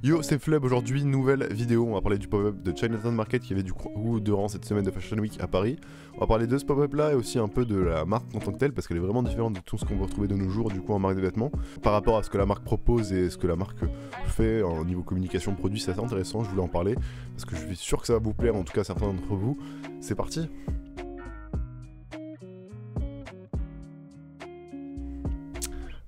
Yo, c'est Fleb, aujourd'hui, nouvelle vidéo, on va parler du pop-up de Chinatown Market qui avait du coup durant cette semaine de Fashion Week à Paris. On va parler de ce pop-up là et aussi un peu de la marque en tant que telle parce qu'elle est vraiment différente de tout ce qu'on peut retrouver de nos jours du coup en marque de vêtements. Par rapport à ce que la marque propose et ce que la marque fait en niveau communication produit, c'est assez intéressant, je voulais en parler parce que je suis sûr que ça va vous plaire, en tout cas certains d'entre vous. C'est parti.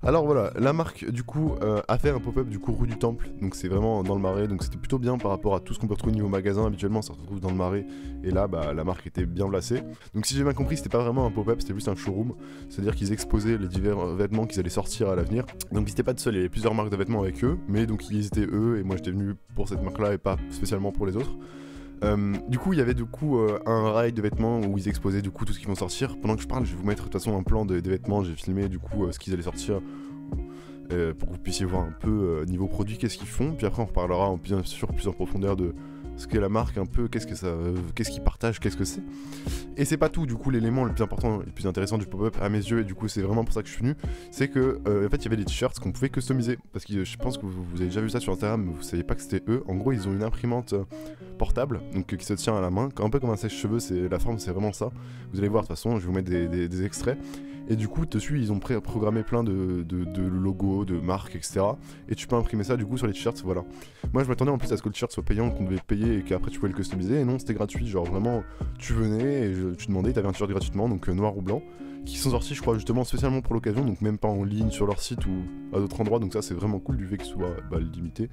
Alors voilà, la marque du coup a fait un pop-up du coup rue du Temple, donc c'est vraiment dans le Marais, donc c'était plutôt bien par rapport à tout ce qu'on peut retrouver au niveau magasin. Habituellement ça se retrouve dans le Marais et là bah la marque était bien placée. Donc si j'ai bien compris, c'était pas vraiment un pop-up, c'était juste un showroom, c'est-à-dire qu'ils exposaient les divers vêtements qu'ils allaient sortir à l'avenir. Donc ils étaient pas de seuls, il y avait plusieurs marques de vêtements avec eux, mais donc ils étaient eux et moi j'étais venu pour cette marque là et pas spécialement pour les autres. Du coup il y avait un rail de vêtements où ils exposaient du coup tout ce qu'ils vont sortir. Pendant que je parle, je vais vous mettre de toute façon un plan des vêtements, j'ai filmé du coup ce qu'ils allaient sortir pour que vous puissiez voir un peu niveau produit qu'est-ce qu'ils font. Puis après on reparlera bien sûr plus en profondeur de ce qu'est la marque, un peu qu'est-ce qu'ils partagent, qu'est-ce que c'est. Et c'est pas tout, du coup l'élément le plus important et le plus intéressant du pop-up à mes yeux, et du coup c'est vraiment pour ça que je suis venu, c'est que en fait il y avait des t-shirts qu'on pouvait customiser, parce que je pense que vous avez déjà vu ça sur Instagram, mais vous saviez pas que c'était eux. En gros ils ont une imprimante portable, donc qui se tient à la main, un peu comme un sèche-cheveux, la forme c'est vraiment ça. Vous allez voir de toute façon, je vais vous mettre des extraits. Et du coup dessus ils ont programmé plein de logos, de marques, etc. Et tu peux imprimer ça du coup sur les t-shirts, voilà. Moi je m'attendais en plus à ce que le t-shirt soit payant, qu'on devait payer et qu'après tu pouvais le customiser, et non c'était gratuit, genre vraiment tu venais et tu demandais, t'avais un t-shirt gratuitement, donc noir ou blanc, qui sont sortis je crois justement spécialement pour l'occasion, donc même pas en ligne sur leur site ou à d'autres endroits, donc ça c'est vraiment cool du fait qu'il soit limité.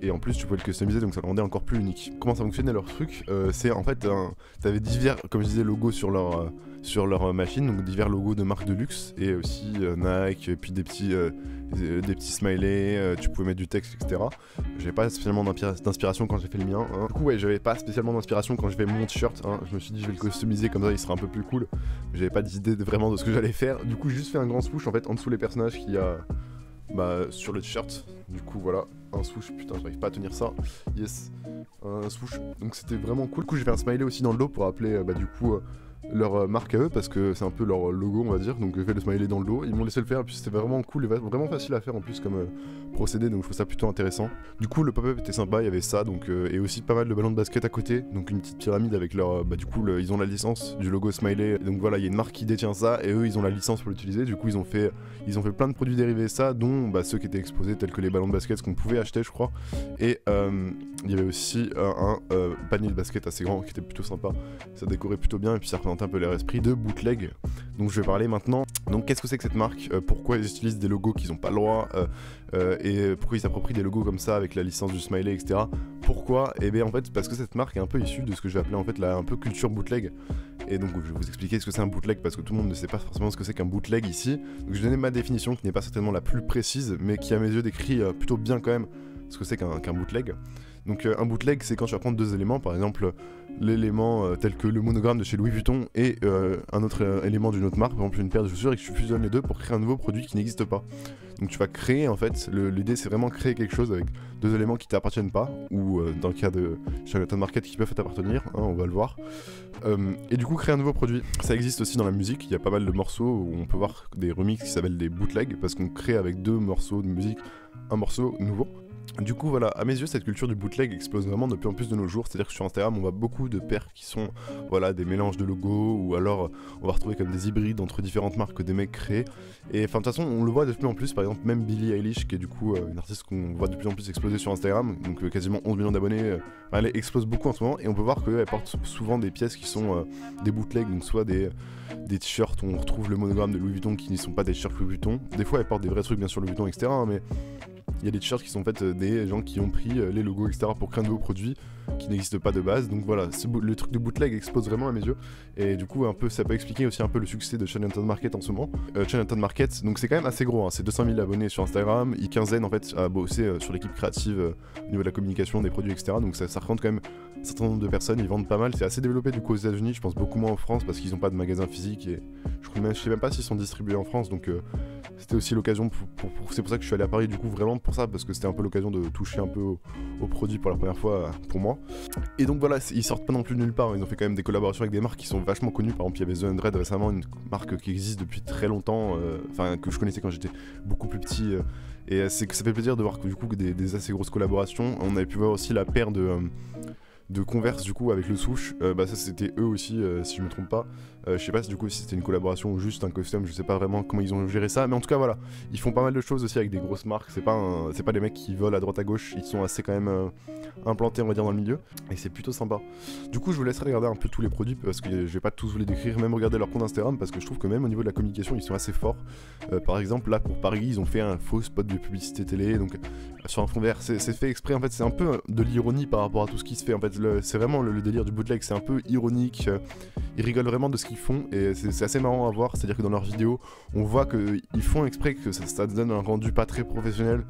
Et en plus tu pouvais le customiser, donc ça le rendait encore plus unique. Comment ça fonctionnait leur truc, c'est en fait, t'avais divers, comme je disais, logos sur leur machine, donc divers logos de marques de luxe, et aussi Nike, et puis des petits smileys, tu pouvais mettre du texte, etc. J'avais pas spécialement d'inspiration quand j'ai fait le mien, hein. Du coup ouais, j'avais pas spécialement d'inspiration quand je fais mon t-shirt, hein. Je me suis dit je vais le customiser comme ça il sera un peu plus cool. J'avais pas d'idée vraiment de ce que j'allais faire, du coup j'ai juste fait un grand swoosh en fait en dessous les personnages qu'il y a sur le t-shirt. Du coup voilà, un swoosh, putain j'arrive pas à tenir ça, yes, un swoosh, donc c'était vraiment cool. Du coup j'ai fait un smiley aussi dans le dos pour rappeler leur marque à eux, parce que c'est un peu leur logo on va dire, donc j'ai fait le smiley dans le dos, ils m'ont laissé le faire, et puis c'était vraiment cool et vraiment facile à faire en plus comme procédé, donc je trouve ça plutôt intéressant. Du coup le pop-up était sympa, il y avait ça, donc et aussi pas mal de ballons de basket à côté, donc une petite pyramide avec leur, ils ont la licence du logo smiley, donc voilà il y a une marque qui détient ça, et eux ils ont la licence pour l'utiliser, du coup ils ont fait plein de produits dérivés de ça, dont ceux qui étaient exposés tels que les ballons de basket qu'on pouvait acheter je crois, et il y avait aussi un panier de basket assez grand qui était plutôt sympa, ça décorait plutôt bien et puis ça représentait un peu leur esprit de bootleg. Donc je vais parler maintenant. Donc qu'est-ce que c'est que cette marque, pourquoi ils utilisent des logos qu'ils n'ont pas le droit, et pourquoi ils s'approprient des logos comme ça avec la licence du smiley, etc. Pourquoi? Et bien en fait parce que cette marque est un peu issue de ce que je vais appeler en fait un peu culture bootleg. Et donc je vais vous expliquer ce que c'est un bootleg parce que tout le monde ne sait pas forcément ce que c'est qu'un bootleg ici. Donc je vais donner ma définition qui n'est pas certainement la plus précise, mais qui à mes yeux décrit plutôt bien quand même ce que c'est qu'un bootleg. Donc un bootleg c'est quand tu vas prendre deux éléments, par exemple l'élément tel que le monogramme de chez Louis Vuitton et un autre élément d'une autre marque, par exemple une paire de chaussures, et que tu fusionnes les deux pour créer un nouveau produit qui n'existe pas. Donc tu vas créer en fait, l'idée c'est vraiment créer quelque chose avec deux éléments qui t'appartiennent pas, ou dans le cas de Chinatown Market qui peuvent t'appartenir, hein, on va le voir. Et du coup créer un nouveau produit. Ça existe aussi dans la musique, il y a pas mal de morceaux où on peut voir des remixes qui s'appellent des bootlegs, parce qu'on crée avec deux morceaux de musique un morceau nouveau. Du coup voilà, à mes yeux cette culture du bootleg explose vraiment de plus en plus de nos jours, c'est à dire que sur Instagram on voit beaucoup de paires qui sont voilà des mélanges de logos, ou alors on va retrouver comme des hybrides entre différentes marques que des mecs créent, et enfin de toute façon on le voit de plus en plus, par exemple même Billie Eilish qui est du coup une artiste qu'on voit de plus en plus exploser sur Instagram, donc quasiment 11 millions d'abonnés, elle explose beaucoup en ce moment, et on peut voir qu'elle porte souvent des pièces qui sont des bootlegs, donc soit des t-shirts où on retrouve le monogramme de Louis Vuitton qui ne sont pas des t-shirts Louis Vuitton, des fois elle porte des vrais trucs bien sûr Louis Vuitton etc, mais il y a des t-shirts qui sont en fait des gens qui ont pris les logos etc pour créer un nouveau produit qui n'existe pas de base. Donc voilà, le truc de bootleg explose vraiment à mes yeux, et du coup un peu ça peut expliquer aussi un peu le succès de Chinatown Market en ce moment. Chinatown Market, donc c'est quand même assez gros, hein, c'est 200 000 abonnés sur Instagram, une quinzaine en fait à bosser sur l'équipe créative au niveau de la communication des produits etc, donc ça représente quand même un certain nombre de personnes, ils vendent pas mal, c'est assez développé du coup aux États-Unis, je pense beaucoup moins en France parce qu'ils n'ont pas de magasin physique, et je sais même pas s'ils sont distribués en France, donc c'était aussi l'occasion c'est pour ça que je suis allé à Paris du coup, vraiment pour ça, parce que c'était un peu l'occasion de toucher un peu aux produits pour la première fois pour moi. temps. Et donc voilà, ils sortent pas non plus de nulle part, ils ont fait quand même des collaborations avec des marques qui sont vachement connues. Par exemple, il y avait The 100 récemment, une marque qui existe depuis très longtemps, enfin que je connaissais quand j'étais beaucoup plus petit. Et ça fait plaisir de voir que du coup des assez grosses collaborations. On avait pu voir aussi la paire de Converse du coup avec le Swoosh, bah ça c'était eux aussi si je me trompe pas. Je sais pas si du coup si c'était une collaboration ou juste un custom, je sais pas vraiment comment ils ont géré ça, mais en tout cas voilà, ils font pas mal de choses aussi avec des grosses marques, c'est pas des mecs qui volent à droite à gauche, ils sont assez quand même implantés on va dire dans le milieu, et c'est plutôt sympa. Du coup je vous laisserai regarder un peu tous les produits parce que je vais pas tous vous les décrire, même regarder leur compte Instagram parce que je trouve que même au niveau de la communication ils sont assez forts. Par exemple là pour Paris ils ont fait un faux spot de publicité télé, donc sur un fond vert, c'est fait exprès en fait, c'est un peu de l'ironie par rapport à tout ce qui se fait en fait, c'est vraiment le délire du bootleg, c'est un peu ironique, ils rigolent vraiment de ce qu'ils font et c'est assez marrant à voir, c'est à dire que dans leurs vidéos on voit qu'ils font exprès que ça donne un rendu pas très professionnel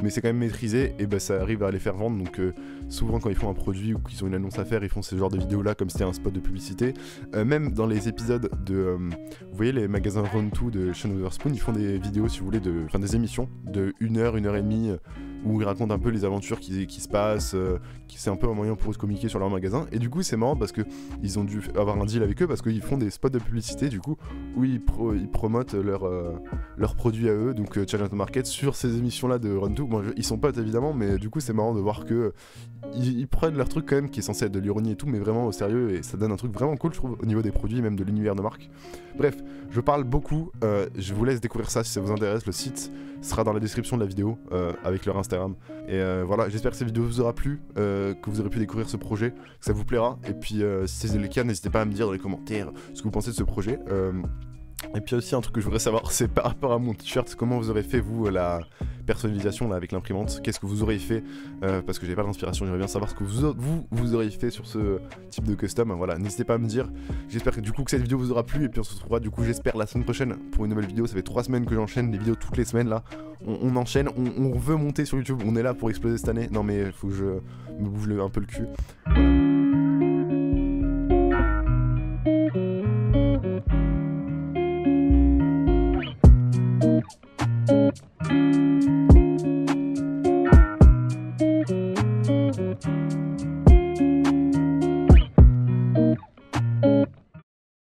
mais c'est quand même maîtrisé et bah ça arrive à les faire vendre, donc souvent quand ils font un produit ou qu'ils ont une annonce à faire ils font ce genre de vidéos là comme si c'était un spot de publicité. Même dans les épisodes de vous voyez les magasins Round2 de Sean Wotherspoon, ils font des vidéos si vous voulez enfin des émissions de 1 heure et demie où ils racontent un peu les aventures qui se passent, c'est un peu un moyen pour eux de communiquer sur leur magasin. Et du coup c'est marrant parce que ils ont dû avoir un deal avec eux parce qu'ils font des spots de publicité du coup où ils promotent leurs produits à eux, donc Challenge Market sur ces émissions là de Run2. Bon, ils sont potes évidemment, mais du coup c'est marrant de voir que ils prennent leur truc quand même qui est censé être de l'ironie et tout, mais vraiment au sérieux, et ça donne un truc vraiment cool je trouve au niveau des produits, même de l'univers de marque. Bref, je parle beaucoup, je vous laisse découvrir ça si ça vous intéresse. Le site sera dans la description de la vidéo avec leur Instagram. Et voilà, j'espère que cette vidéo vous aura plu, que vous aurez pu découvrir ce projet, que ça vous plaira. Et puis si c'est le cas, n'hésitez pas à me dire dans les commentaires ce que vous pensez de ce projet. Et puis aussi un truc que je voudrais savoir, c'est par rapport à mon t-shirt, comment vous aurez fait vous la personnalisation là avec l'imprimante, qu'est-ce que vous aurez fait, parce que j'ai pas d'inspiration, j'aimerais bien savoir ce que vous aurez fait sur ce type de custom. Voilà, n'hésitez pas à me dire. J'espère que du coup que cette vidéo vous aura plu, et puis on se retrouvera du coup j'espère la semaine prochaine pour une nouvelle vidéo. Ça fait 3 semaines que j'enchaîne les vidéos toutes les semaines là, on enchaîne, on veut monter sur YouTube, on est là pour exploser cette année. Non mais faut que je me bouge un peu le cul. Voilà.